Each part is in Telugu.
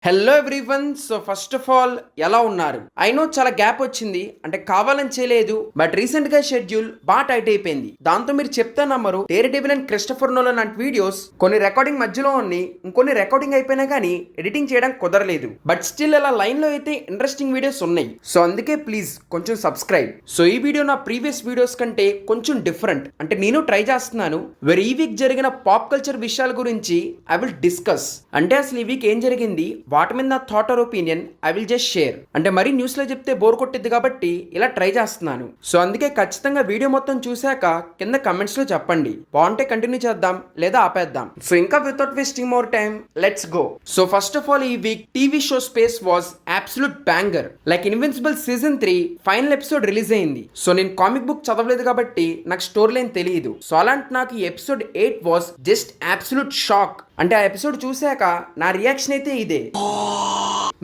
Hello everyone. So first of all ఎలా ఉన్నారు? ఐ నో చాలా గ్యాప్ వచ్చింది, అంటే కావాలని చేయలేదు, బట్ రీసెంట్ గా షెడ్యూల్ బాగా టైట్ అయిపోయింది. దాంతో మీరు చెప్తా నమ్మరు, డేరెడెవిల్ అండ్ క్రిస్టఫర్ నోలన్ లాంటి వీడియోస్ కొన్ని రికార్డింగ్ మధ్యలో ఉన్నాయి, ఇంకొన్ని రికార్డింగ్ అయిపోయినా కానీ ఎడిటింగ్ చేయడం కుదరలేదు. బట్ స్టిల్ అలా లైన్ లో అయితే ఇంట్రెస్టింగ్ వీడియోస్ ఉన్నాయి. సో అందుకే ప్లీజ్ కొంచెం సబ్స్క్రైబ్. సో ఈ వీడియో నా ప్రీవియస్ వీడియోస్ కంటే కొంచెం డిఫరెంట్, అంటే నేను ట్రై చేస్తున్నాను. వేరే ఈ వీక్ జరిగిన పాప్ కల్చర్ విషయాల గురించి ఐ విల్ డిస్కస్. అంటే అసలు ఈ వీక్ ఏం జరిగింది, వాటి మీద నా thought or opinion I will just share. అంటే మరీ న్యూస్ లో చెప్తే బోర్ కొట్టిద్ది కాబట్టి ఇలా ట్రై చేస్తున్నాను. సో అందుకే ఖచ్చితంగా వీడియో మొత్తం చూశాక కింద కమెంట్స్ లో చెప్పండి, బాగుంటే కంటిన్యూ చేద్దాం లేదా ఆపేద్దాం. సో ఇంకా without wasting more time let's go. So first of all ఈ week TV show space was absolute banger. Like invincible season 3 final episode release అయింది. సో నేను కామిక్ బుక్ చదవలేదు కాబట్టి నాకు స్టోరీ లైన్ తెలియదు. సో అలాంటి నాకు ఈ episode 8 was just absolute shock. అంటే ఆ ఎపిసోడ్ చూశాక నా రియాక్షన్ అయితే ఇదే.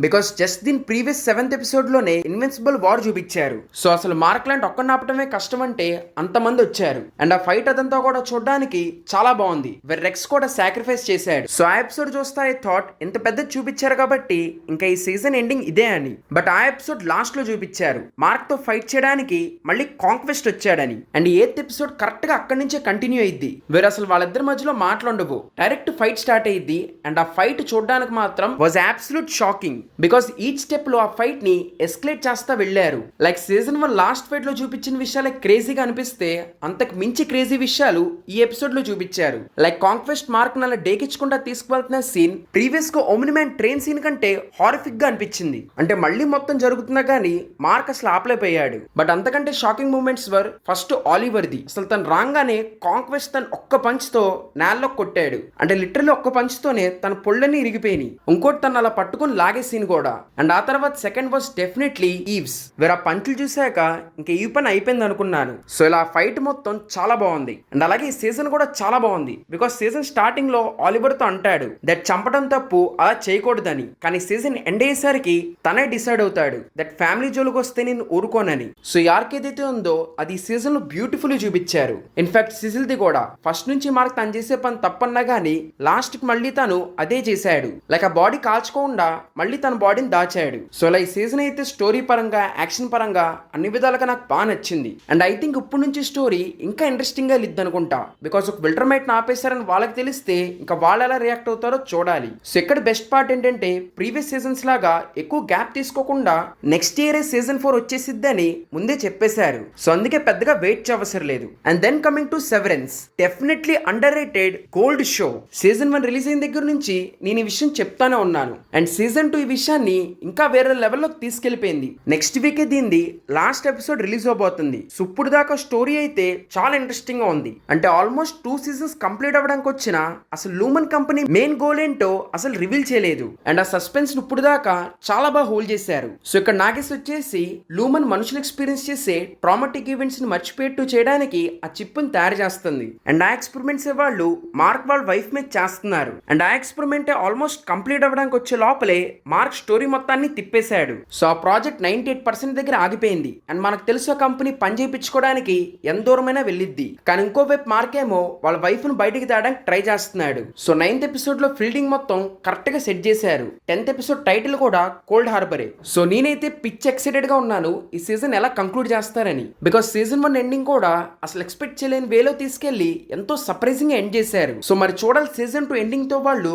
బికాస్ జస్ట్ దీని ప్రీవియస్ 7th ఎపిసోడ్ లోనే ఇన్విన్సిబుల్ వార్ చూపించారు. సో అసలు మార్క్ లాంటి ఒక్క నాపటమే కష్టం అంటే అంతమంది వచ్చారు. అండ్ ఆ ఫైట్ అదంతా కూడా చూడడానికి చాలా బాగుంది. రెక్స్ కూడా సాక్రిఫైస్ చేశాడు. సో ఆ ఎపిసోడ్ చూస్తే ఐ థాట్ ఇంత పెద్ద చూపించారు కాబట్టి ఇంకా ఈ సీజన్ ఎండింగ్ ఇదే అని. బట్ ఆ ఎపిసోడ్ లాస్ట్ లో చూపించారు మార్క్ తో ఫైట్ చేయడానికి మళ్ళీ కాంక్వెస్ట్ వచ్చాడని. అండ్ 8th ఎపిసోడ్ కరెక్ట్ గా అక్కడి నుంచే కంటిన్యూ అయ్యింది. వేరే అసలు వాళ్ళిద్దరి మధ్యలో మాట్లాడవు, డైరెక్ట్ ఫైట్ స్టార్ట్ అయ్యింది. అండ్ ఆ ఫైట్ చూడడానికి మాత్రం was absolute shocking. Because each step లో ఆ ఫైట్ ని ఎస్కలేట్ చేస్తా వెళ్ళారు. లైక్ సీజన్ 1 లాస్ట్ ఫైట్ లో చూపించిన విషయాలే క్రేజీగా అనిపిస్తే అంతకు మించి క్రేజీ విషయాలు ఈ ఎపిసోడ్ లో చూపించారు. లైక్ కాంక్వెస్ట్ మార్క్ నల్ల డేకించకుండా తీసుకువెళ్తున్న సీన్ ప్రీవియస్ గా ఓమ్ని మ్యాన్ ట్రైన్ సీన్ కంటే హారిఫిక్ గా అనిపించింది. అంటే మళ్ళీ మొత్తం జరుగుతున్నా గానీ మార్క్ అసలు ఆపలేకపోయాడు. బట్ అంతకంటే shocking moments were first Oliver ది. అసలు తను రాగానే కాంక్వెస్ట్ తన ఒక్క పంచ్ తో నేలలో కొట్టాడు. అంటే లిటరల్లీ ఒక్క పంచ్ తోనే తన పొళ్ళని ఇరిగిపోయినాయి. ఇంకోటి తను అలా పట్టుకుని లాగే సీన్ కూడా. అండ్ ఆ తర్వాత సెకండ్ వాజ్ డెఫినెట్లీ ఈవ్స్. వేరే ఆ పంచులు చూసాక ఇంకా ఈ పని అయిపోయింది అనుకున్నాను. సో ఇలా ఫైట్ మొత్తం చాలా బాగుంది. అండ్ అలాగే ఈ సీజన్ కూడా చాలా బాగుంది. బికాస్ సీజన్ స్టార్టింగ్ లో ఆలివర్ తో అంటాడు దట్ చంపడం తప్పు, అలా చేయకూడదని. కానీ సీజన్ ఎండ్ అయ్యేసరికి తనే డిసైడ్ అవుతాడు దట్ ఫ్యామిలీ జోలికి వస్తే నేను ఊరుకోనని. సో ఈ ఆర్క్ ఏదైతే ఉందో అది ఈ సీజన్ లో బ్యూటిఫుల్ చూపించారు. ఇన్ఫాక్ట్ సిజిల్ ది కూడా ఫస్ట్ నుంచి మార్క్ తను చేసే పని తప్పన్నా గానీ లాస్ట్ కి మళ్ళీ తను అదే చేశాడు. లైక్ ఆ బాడీ కాల్చుకోకుండా మళ్ళీ తన బాడీని దాచాడు. సో ఇలా ఈ సీజన్ అయితే స్టోరీ పరంగా యాక్షన్ పరంగా అన్ని విధాలుగా నాకు బాగా నచ్చింది. అండ్ ఐ థింక్ ఇప్పటి నుంచి స్టోరీ ఇంకా ఇంట్రెస్టింగ్ గా లిద్ది అనుకుంటా. బికాస్ ఒక విల్టర్మైట్ ఆపేశారని వాళ్ళకి తెలిస్తే ఇంకా వాళ్ళు ఎలా రియాక్ట్ అవుతారో చూడాలి. సో ఇక్కడ బెస్ట్ పార్ట్ ఏంటంటే ప్రీవియస్ సీజన్స్ లాగా ఎక్కువ గ్యాప్ తీసుకోకుండా నెక్స్ట్ ఇయర్ సీజన్ 4 వచ్చేసిద్దని ముందే చెప్పేశారు. సో అందుకే పెద్దగా వెయిట్ చేయవసరం లేదు. And then coming to Severance, definitely underrated gold show. Season 1 release అయిన దగ్గర నుంచి నేను ఈ విషయం చెప్తానే ఉన్నాను. అండ్ సీజన్ 2 ఈ విషయాన్ని ఇంకా వేరే లెవెల్లోకి తీసుకెళ్లిపోయింది. నెక్స్ట్ వీకే దీనిది లాస్ట్ ఎపిసోడ్ రిలీజ్ అవబోతుంది. సో ఇప్పుడు దాకా స్టోరీ అయితే చాలా ఇంట్రెస్టింగ్ గా ఉంది. అంటే ఆల్మోస్ట్ 2 సీజన్స్ కంప్లీట్ అవ్వడానికి వచ్చిన అసలు లూమన్ కంపెనీ మెయిన్ గోల్ ఏంటో అసలు రివీల్ చేయలేదు. అండ్ ఆ సస్పెన్స్ ఇప్పుడు దాకా చాలా బాగా హోల్డ్ చేశారు. సో ఇక్కడ నాగేష్ వచ్చేసి లూమన్ మనుషులు ఎక్స్పీరియన్స్ చేసే ట్రామాటిక్ ఈవెంట్స్ ని మర్చిపోయేట్టు చేయడానికి ఆ చిప్ ని తయారు చేస్తుంది. అండ్ ఆ ఎక్స్పెరిమెంట్స్ వాళ్ళు మార్క్ వాళ్ళ వైఫ్ మీద చేస్తున్నారు. అండ్ ఆ ఎక్స్పెరిమెంట్ ఆల్మోస్ట్ కంప్లీట్ అవ్వడానికి వచ్చే లోపలే మార్క్ స్టోరీ మొత్తాన్ని తిప్పేశాడు. సో ఆ ప్రాజెక్ట్ 98% దగ్గర ఆగిపోయింది. అండ్ మనకు తెలుసు ఆ కంపెనీ పని చేయించుకోవడానికి ఎంత దూరమైనా వెళ్ళిద్ది. కానీ ఇంకోవైపు మార్క్ ఏమో వాళ్ళ వైఫ్ ను బయటికి తేడానికి ట్రై చేస్తున్నాడు. సో 9th ఎపిసోడ్ లో ఫీల్డింగ్ మొత్తం కరెక్ట్ గా సెట్ చేశారు. 10th ఎపిసోడ్ టైటిల్ కూడా కోల్డ్ హార్బరే. సో నేనైతే పిచ్ ఎక్సైటెడ్ గా ఉన్నాను ఈ సీజన్ ఎలా కంక్లూడ్ చేస్తారని. బికాస్ సీజన్ 1 ఎండింగ్ కూడా అసలు ఎక్స్పెక్ట్ చేయలేని వేలో తీసుకెళ్లి ఎంతో సర్ప్రైజింగ్ గా ఎండ్ చేశారు. సో మరి చూడాలి సీజన్ 2 ఎండింగ్ తో వాళ్ళు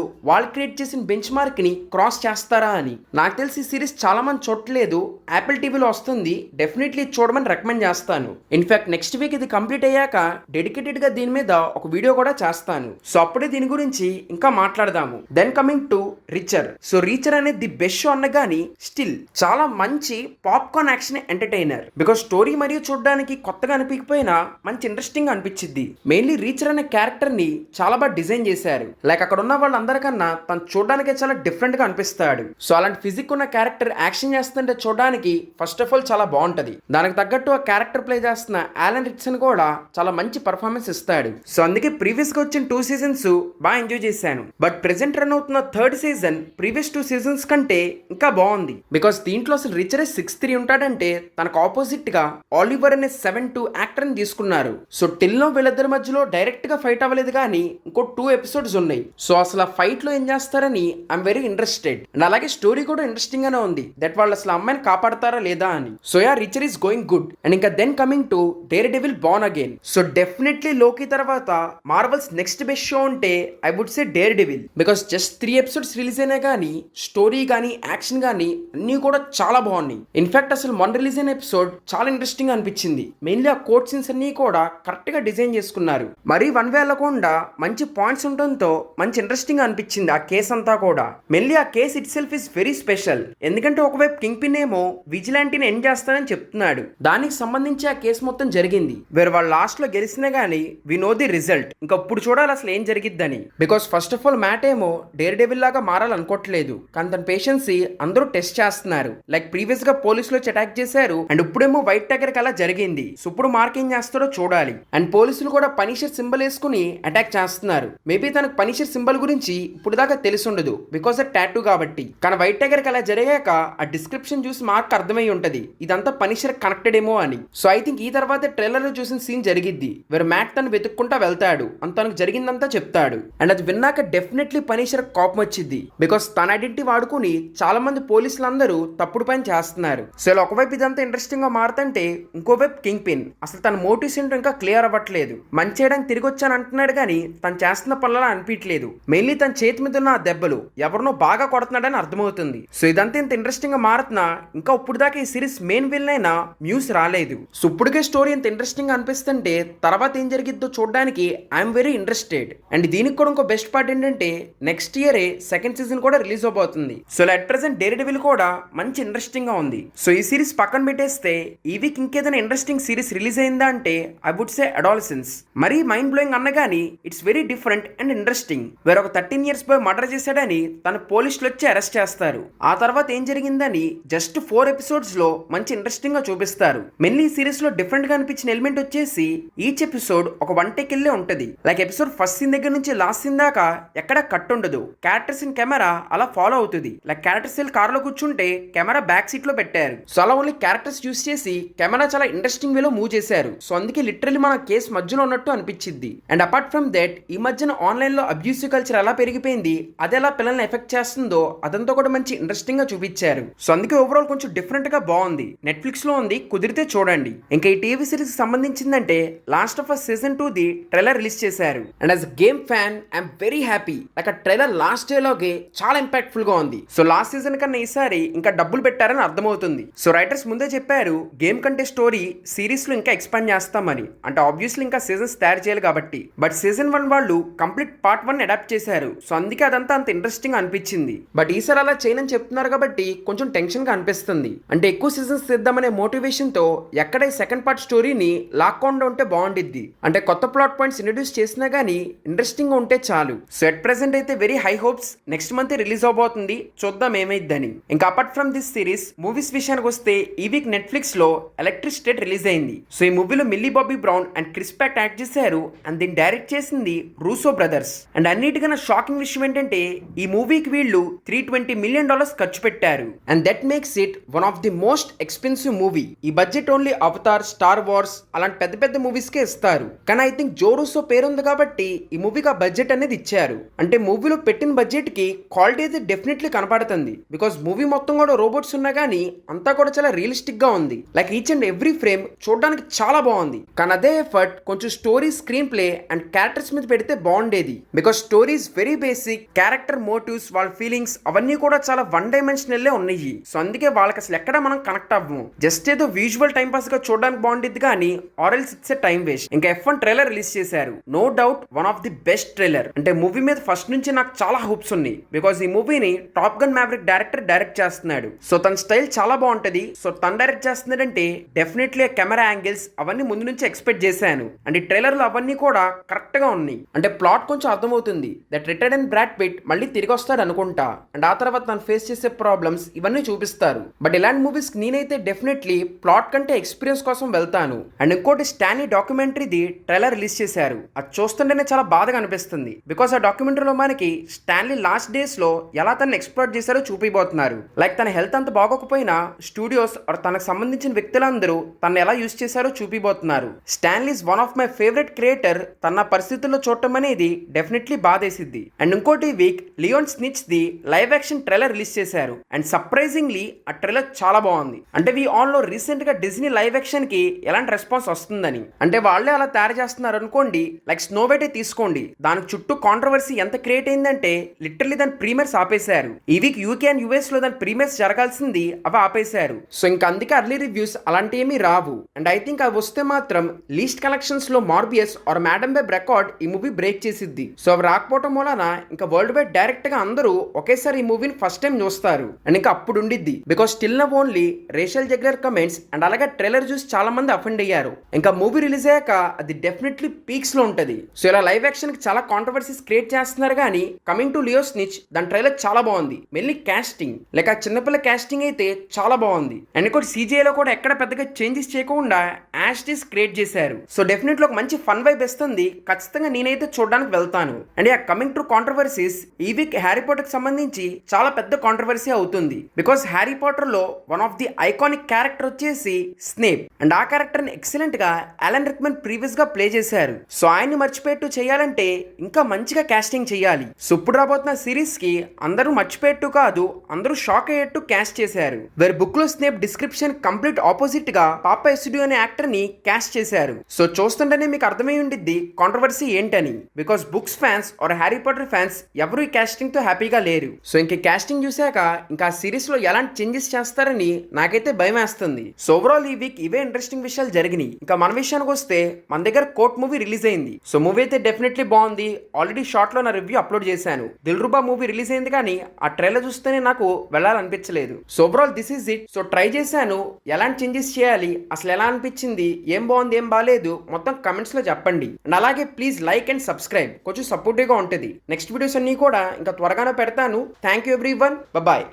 క్రియేట్ చేసిన బెంచ్ మార్క్ ని క్రాస్ చేస్తారా అని. నాకు తెలిసి ఈ సిరీస్ చాలా మంది చూడలేదు, యాపిల్ టీవీలో వస్తుంది, డెఫినెట్లీ చూడమని రికమెండ్ చేస్తాను. ఇన్ఫాక్ట్ నెక్స్ట్ వీక్ ఇది కంప్లీట్ అయ్యాక డెడికేటెడ్ గా దీని మీద ఒక వీడియో కూడా చేస్తాను. సో అప్పుడే దీని గురించి ఇంకా మాట్లాడదాము. Then coming to Reacher. So Reacher అనేది ది బెస్ట్ షో అన్నగాని స్టిల్ చాలా మంచి popcorn action entertainer. Because story మరియు చూడడానికి కొత్తగా అనిపించకపోయినా మంచి ఇంట్రెస్టింగ్ గా అనిపించింది. మెయిన్లీ రీచర్ అనే క్యారెక్టర్ ని చాలా బాగా డిజైన్ చేశారు. లైక్ అక్కడ ఉన్న వాళ్ళందరికన్నా తను చూడడానికే చాలా డిఫరెంట్ గా అనిపిస్తాడు. సో అలాంటి ఫిజిక్ ఉన్న క్యారెక్టర్ యాక్షన్ చేస్తుంటే చూడడానికి ఫస్ట్ ఆఫ్ ఆల్ చాలా బాగుంటది. దానికి తగ్గట్టు ఆ క్యారెక్టర్ ప్లే చేస్తున్న ఆలన్ రిచ్సన్ కూడా చాలా మంచి పర్ఫార్మెన్స్ ఇస్తాడు. సో అందుకే ప్రీవియస్ గా వచ్చిన 2 సీజన్స్ బాగా ఎంజాయ్ చేశాను. బట్ ప్రెసెంట్ రన్ అవుతున్న 3rd సీజన్ ప్రీవియస్ 2 సీజన్స్ కంటే ఇంకా బాగుంది. బికాస్ దీంట్లో అసలు రిచర్ 6'3" ఉంటాడంటే తనకు ఆపోజిట్ గా ఆలివర్ అనే 7'2" యాక్టర్ ని తీసుకున్నారు. సో టిల్ నో వీళ్ళిద్దరి మధ్యలో డైరెక్ట్ గా ఫైట్ అవ్వలేదు కానీ ఇంకో 2 ఎపిసోడ్స్ ఉన్నాయి. సో అసలు ఆ ఫైట్ లో ఏం చేస్తారని ఐఎమ్ వెరీ ఇంట్రెస్టెడ్. అండ్ అలాగే స్టోరీ కూడా ఇంట్రెస్టింగ్ గానే ఉంది దట్ వాళ్ళు అసలు అమ్మాయిని కాపాడతారా లేదా అని. So yeah reacher is going good. And ఇంకా then coming to daredevil born again. So definitely లోకి తర్వాత మార్వల్స్ నెక్స్ట్ బెస్ట్ షో అంటే I would say daredevil. Because just 3 episodes release అయినా కానీ స్టోరీ కానీ యాక్షన్ కానీ అన్ని కూడా చాలా బాగున్నాయి. ఇన్ఫాక్ట్ అసలు మొన్న రిలీజ్ అయిన ఎపిసోడ్ చాలా ఇంట్రెస్టింగ్ అనిపించింది. మెయిన్లీ ఆ కోట్ సీన్స్ అన్ని కూడా కరెక్ట్ గా డిజైన్ చేసుకున్నారు. మరీ వన్ వే వెళ్ళకుండా మంచి పాయింట్స్ ఉండడంతో మంచి ఇంట్రెస్టింగ్ అనిపించింది ఆ కేసు అంతా కూడా. మెయిన్లీ ఆ case it self is very special. ఎందుకంటే ఒకవైపు కింగ్ పిన్ ఏమో విజిలాంటీని ఎండ్ చేస్తానని చెప్తున్నాడు. దానికి సంబంధించి ఆ కేసు మొత్తం జరిగింది. వేరే వాళ్ళు లాస్ట్ లో గెలిచినా గానీ వి నో ది రిజల్ట్. ఇంకా ఇప్పుడు చూడాలి అసలు ఏం జరిగిద్దని. Because first of all Matt ఏమో డేర్ డెవిల్ లాగా మారాలనుకోవట్లేదు. కానీ తన పేషెన్సీ అందరూ టెస్ట్ చేస్తున్నారు. లైక్ ప్రీవియస్ గా పోలీసులు వచ్చి అటాక్ చేశారు అండ్ ఇప్పుడేమో వైట్ టైగర్ కి అలా జరిగింది. సో ఇప్పుడు మార్క్ ఏం చేస్తారో చూడాలి. అండ్ పోలీసులు కూడా పనిషర్ సింబల్ వేసుకుని అటాక్ చేస్తున్నారు. మేబీ తనకు పనిషర్ సింబల్ గురించి ఇప్పుడు దాకా తెలిసి ఉండదు బికాస్ ఆ టాటూ కాబట్టి. కానీ వైట్ టైగర్ కి అలా జరిగాక ఆ డిస్క్రిప్షన్ చూసి మార్క్ అర్థమై ఉంటది ఇదంతా పనిషర్ కనెక్టెడ్ ఏమో అని. సో ఐ థింక్ ఈ తర్వాత ట్రైలర్ లో చూసిన సీన్ జరిగిద్ది వేరే మ్యాట్ తను వెతుక్కుంటా వెళ్తాడు అండ్ తనకు జరిగిందంతా చెప్తాడు. అండ్ అది విన్నాక డెఫినెట్లీ పనిషర్ కోపం వచ్చింది బికాస్ తన ఐడెంటిటీ వాడుకుని చాలా మంది పోలీసులు అందరూ తప్పుడు పని చేస్తున్నారు. సో ఇలా ఒకవైపు ఇదంతా ఇంట్రెస్టింగ్ గా మారుతుంటే ఇంకోవైపు కింగ్ పిన్ అసలు తన మోటివ్స్ ఏంటో ఇంకా క్లియర్ అవ్వట్లేదు. మంచి చేయడానికి తిరిగి వచ్చాను అంటున్నాడు కానీ తను చేస్తున్న పనులా అనిపించలేదు. మెయిన్లీ తన చేతి మీద ఉన్న ఆ దెబ్బలు ఎవరినో బాగా కొడుతున్నాడని అర్థమవుతుంది. సో ఇదంతా ఇంత ఇంట్రెస్టింగ్ గా మారుతున్నా ఇంకా ఇప్పుడు దాకా ఈ సిరీస్ మెయిన్ విలన్ అయినా న్యూస్ రాలేదు. సో ఇప్పుడుకే స్టోరీ ఇంత ఇంట్రెస్టింగ్ గా అనిపిస్తుంటే తర్వాత ఏం జరిగిద్దో చూడడానికి ఐఎమ్ వెరీ ఇంట్రెస్టెడ్. అండ్ దీనికి కూడా ఇంకో బెస్ట్ పార్ట్ ఏంటంటే నెక్స్ట్ ఇయరే సెకండ్ సీజన్ కూడా రిలీజ్ అవబోతుంది. So at present daredevil కూడా మంచి ఇంట్రెస్టింగ్ గా ఉంది. సో ఈ సిరీస్ పక్కన పెట్టేస్తే ఈ వీక్ ఇంకేదైనా ఇంట్రెస్టింగ్ సిరీస్ రిలీజ్ అయిందా అంటే ఐ వుడ్ సే అడాలసెన్స్. మరీ మైండ్ బ్లోయింగ్ అన్నగాని it's very different and interesting. వేరొక 13 years బాయ్ మర్డర్ చేశాడని తన పోలీసులు వచ్చి అరెస్ట్ చేస్తారు. ఆ తర్వాత ఏం జరిగిందని జస్ట్ 4 ఎపిసోడ్స్ లో మంచి ఇంట్రెస్టింగ్ గా చూపిస్తారు. మెయిన్లీ ఈ సిరీస్ లో డిఫరెంట్ గా అనిపించిన ఎలిమెంట్ వచ్చేసి ఈచ్ ఎపిసోడ్ ఒక 1 take వెళ్ళే ఉంటది. లైక్ ఎపిసోడ్ ఫస్ట్ సీన్ దగ్గర నుంచి లాస్ట్ సీన్ దాకా ఎక్కడ కట్ ఉండదు. క్యారెక్టర్స్ ఇన్ కెమెరా అలా ఫాలో అవుతుంది. లైక్ క్యారెక్టర్స్ కార్ లో కూర్చుంటే కెమెరా బ్యాక్ సీట్ లో పెట్టారు. సో అలా ఓన్లీ క్యారెక్టర్స్ యూస్ చేసి కెమెరా చాలా ఇంట్రెస్టింగ్ వేలో మూవ్ చేశారు. సో అందుకే లిటరల్లీ మన కేసు మధ్యలో ఉన్నట్టు అనిపించింది. అండ్ అపార్ట్ ఫ్రమ్ దట్ ఈ మధ్యన ఆన్లైన్ లో అబ్యూసివ్ కల్చర్ ఎలా పెరిగిపోయింది అది ఎలా పిల్లల్ని ఎఫెక్ట్ చేస్తుందో అదంతా కూడా మంచి ఇంట్రెస్టింగ్ గా చూపించారు. సో అందుకే ఓవరాల్ కొంచెం డిఫరెంట్ గా బాగుంది. నెట్ఫ్లిక్స్ లో ఉంది, కుదిరితే చూడండి. ఇంకా ఈ టీవీ సిరీస్ సంబంధించిందంటే last of us season 2 the trailer release చేశారు. And as game fan I'm very happy. Like ఆ ట్రైలర్ లాస్ట్ డే లోకి చాలా ఇంపాక్ట్ఫుల్ గా ఉంది. సో లాస్ట్ సీజన్ కన్నా ఈసారి ఇంకా డబ్బులు పెట్టారని అర్థమవుతుంది. సో రైటర్స్ ముందే చెప్పారు గేమ్ కంటే స్టోరీ సిరీస్ లో ఇంకా ఎక్స్పాండ్ చేస్తామని. అంటే ఆబ్వియస్లీ ఇంకా సీజన్స్ తయారు చేయాలి కాబట్టి. బట్ సీజన్ 1 వాళ్ళు కంప్లీట్ పార్ట్ 1 అడాప్ట్ చేశారు. సో అందుకే అదంతా అంత ఇంట్రెస్టింగ్ అనిపించింది. బట్ ఈసారి అలా చేయనని చెప్తున్నారు కాబట్టి కొంచెం టెన్షన్ గా అనిపిస్తుంది. అంటే ఎక్కువ సీజన్స్ తీద్దామనే మోటివేషన్ తో ఎక్కడ సెకండ్ పార్ట్ స్టోరీని లాక్కుండా ఉంటే బాగుండిద్ది. అంటే కొత్త ప్లాట్ పాయింట్స్ ఇంట్రడ్యూస్ చేసినా గానీ ఇంట్రెస్టింగ్ గా ఉంటే చాలు. సో ఎట్ ప్రెసెంట్ అయితే very high hopes. Next month release అవబోతుంది, చూద్దాం ఏమైద్దని. ఇంకా apart from this series movies విషయానికి వస్తే ఈ వీక్ నెట్ఫ్లిక్స్ లో ఎలక్ట్రిక్ స్టేట్ రిలీజ్ అయింది. సో ఈ మూవీలో Millie Bobby Brown and Chris Pratt act చేశారు అండ్ దీన్ని డైరెక్ట్ చేసింది రూసో బ్రదర్స్. అండ్ అన్నిటికన్నా షాకింగ్ విషయం ఏంటంటే ఈ మూవీకి వీళ్ళు $320 million ఖర్చు పెట్టారు. And that makes it one of the most expensive movie. ఈ budget only Avatar, Star Wars అలాంటి పెద్ద పెద్ద మూవీస్ కే ఇస్తారు. కానీ ఐ థింక్ జో రూసో పేరుంది కాబట్టి ఈ మూవీకి ఆ బడ్జెట్ అనేది ఇచ్చారు. అంటే మూవీలో పెట్టిన బడ్జెట్ కి క్వాలిటీ అయితే డెఫినెట్లీ కనపడుతుంది. బికాస్ మూవీ మొత్తం కూడా రోబోట్స్ ఉన్నా కానీ అంతా కూడా చాలా రియలిస్టిక్ గా ఉంది. Like each and every frame చూడడానికి చాలా బాగుంది. కానీ అదే ఎఫర్ట్ కొంచెం story, screenplay and characters మీద పెడితే బాగుండేది. Because stories very basic, character motives, వాళ్ళ ఫీలింగ్స్ అవన్నీ కూడా చాలా 1 dimensional ఉన్నాయి. సో అందుకే వాళ్ళకి అసలు ఎక్కడ మనం కనెక్ట్ అవ్వము. జస్ట్ ఏదో విజువల్ టైం పాస్ గా చూడడానికి బాగుండిద్ది కానీ ఆర్ఎల్స్ ఇట్స్ టైం వేస్ట్. ఇంకా F1 ట్రైలర్ రిలీజ్ చేశారు. No doubt one of the best trailer. అంటే మూవీ మీద ఫస్ట్ నుంచి నాకు చాలా హోప్స్ ఉన్నాయి. బికాస్ ఈ మూవీని Top Gun Maverick director direct చేస్తున్నాడు. సో తన స్టైల్ చాలా బాగుంటది. సో తను డైరెక్ట్ చేస్తున్నాడంటే డెఫినెట్లీ కెమెరా యాంగిల్స్ అవన్నీ ముందు నుంచి ఎక్స్పెక్ట్ చేశాను. అండ్ ఈ ట్రైలర్ లో అవన్నీ కూడా కరెక్ట్ గా ఉన్నాయి. అంటే ప్లాట్ కొంచెం అర్థమవుతుంది. That retired and Brad Pitt మళ్ళీ తిరిగి వస్తాడు అనుకుంటా. అండ్ ఆ తర్వాత తను ఫేస్ చేసే ప్రాబ్లమ్స్ ఇవన్నీ చూపిస్తారు. బట్ ఇలాంటి మూవీస్ నేనైతే డెఫినెట్లీ ప్లాట్ కంటే ఎక్స్పీరియన్స్ కోసం వెళ్తాను. అండ్ ఇంకోటి స్టాన్లీ డాక్యుమెంటరీది ట్రైలర్ రిలీజ్ చేశారు. అది చూస్తుంటేనే చాలా బాధగా అనిపిస్తుంది. బికాస్ ఆ డాక్యుమెంటరీలో మనకి స్టాన్లీ లాస్ట్ డేస్ లో ఎలా తను ఎక్స్ప్లోర్ చేశారో చూపిపోతున్నారు. లైక్ తన హెల్త్ అంత బాగోకపోయినా స్టూడియోస్ తనకు సంబంధించిన వ్యక్తులందరూ తను ఎలా యూజ్ చేశారో చూపిపోతున్నారు. Stanley is one of my favourite creator. తన పరిస్థితుల్లో చూడటం అనేది డెఫినెట్లీ బాధేసిద్ది. అండ్ ఇంకోటి week Lilo Stitch the live action action trailer release చేశారు. అండ్ సర్ప్రైజింగ్లీ ఆ ట్రైలర్ చాలా బాగుంది. అంటే వి ఆల్ లో రీసెంట్ గా డిజ్నీ లైవ్ యాక్షన్ కి ఎలాంటి రెస్పాన్స్ వస్తుందని. అంటే వాళ్ళే అలా తయారు చేస్తున్నారు అనుకోండి. లైక్ స్నో వైట్ తీసుకోండి, దానికి చుట్టూ కాంట్రవర్సీ ఎంత క్రియేట్ అయిందంటే లిటరల్లీ దాని ప్రీమియర్స్ ఆపేశారు. ఈ వీక్ యూకే అండ్ యుఎస్ లో దాని ప్రీమియర్స్ జరగాల్సింది అవి ఆపేశారు. సో ఇంకా అందుకే అర్లీ రివ్యూస్ అలాంటి ఏమీ రావు. అండ్ ఐ థింక్ అవి వస్తే మాత్రం లీస్ట్ కలెక్షన్స్ లో Morbius are madam web record ఈ మూవీ బ్రేక్ చేసిద్ది. సో అవి రాకపోవడం వలన ఇంకా వరల్డ్ వైడ్ డైరెక్ట్ గా అందరూ ఒకేసారి ఈ మూవీని ఫస్ట్ టైం చూస్తారు. అండ్ ఇంకా అప్పుడు ఉండిద్ది. Because still now only Rachel juggler comments and అలాగే ట్రైలర్ చూసి చాలా మంది అఫెండ్ అయ్యారు. ఇంకా మూవీ రిలీజ్ అయ్యాక అది డెఫినెట్లీ పీక్స్ లో ఉంటది. సో ఇలా లైవ్ యాక్షన్ కి చాలా కాంట్రవర్సీస్ క్రియేట్ చేస్తున్నారు. కానీ కమింగ్ టు లియో స్నిచ్, దాని ట్రైలర్ చాలా బాగుంది. మెయిన్లీ కాస్టింగ్, లేక చిన్నపిల్ల కాస్టింగ్ అయితే చాలా బాగుంది. అండ్ ఇంకోటి CGI లో కూడా ఎక్కడ పెద్దగా చేంజెస్ చేయకుండా యాస్టీస్ క్రియేట్ చేశారు. సో డెఫినెట్లీ ఒక మంచి ఫన్ వైబ్ ఇస్తుంది. ఖచ్చితంగా నేనైతే చూడడానికి వెళ్తాను. అండ్ కమింగ్ టు కాంట్రవర్సీస్, ఈ వీక్ హ్యారీ పాటర్ కి సంబంధించి చాలా పెద్ద కాంట్రవర్సీ అవుతుంది. బికాస్ హ్యారీ పాటర్ లో one of the iconic character వచ్చేసి స్నేప్. అండ్ ఆ క్యారెక్టర్ ని ఎక్సలెంట్ గా అలన్ రిక్మన్ ప్రీవియస్ గా ప్లే చేశారు. సో ఆయన్ని మర్చిపోయేట్టు చేయాలంటే ఇంకా మంచిగా కాస్టింగ్ చేయాలి. సో ఇప్పుడు రాబోతున్న సిరీస్ కి అందరూ మర్చిపోయేట్టు కాదు, అందరూ షాక్ అయ్యేట్టు క్యాస్ట్ చేశారు. వేరే బుక్ లో స్నేప్ డిస్క్రిప్షన్ కంప్లీట్ ఆపోజిట్ గా పాపా ఎస్డియో అనే యాక్టర్ ని క్యాస్ట్ చేశారు. సో చూస్తుంటేనే మీకు అర్థమై ఉండిద్ది కాంట్రవర్సీ ఏంటని. Because books fans are Harry Potter fans ఎవరు ఈ కాస్టింగ్ తో హ్యాపీగా లేరు. సో ఇంక కాస్టింగ్ చూసాక ఇంకా సిరీస్ లో ఎలాంటి చేంజెస్ చేస్తారని నాకైతే భయం వేస్తుంది. సో ఓవరాల్ ఈ వీక్ ఇవే ఇంట్రెస్టింగ్ విషయాలు జరిగినాయి. ఇంకా మన విషయానికి వస్తే మన దగ్గర కోర్ట్ మూవీ రిలీజ్ అయింది. సో మూవీ అయితే డెఫినెట్లీ బాగుంది. ఆల్రెడీ షార్ట్ లో నా రివ్యూ అప్లోడ్ చేశాను. దిల్రుబా మూవీ రిలీజ్ అయింది కానీ ఆ ట్రైలర్ చూస్తేనే నాకు వెళ్ళాలనిపించలేదు. So overall this is it. So try చేశాను, ఎలాంటి చేంజెస్ చేయాలి, అసలు ఎలా అనిపించింది, ఏం బాగుంది ఏం బాగాలేదు మొత్తం కమెంట్స్ లో చెప్పండి. అండ్ అలాగే ప్లీజ్ లైక్ అండ్ సబ్స్క్రైబ్, కొంచెం సపోర్టివ్ గా ఉంటుంది. నెక్స్ట్ వీడియోస్ అన్ని కూడా ఇంకా త్వరగానే పెడతాను. Thank you everyone, bye.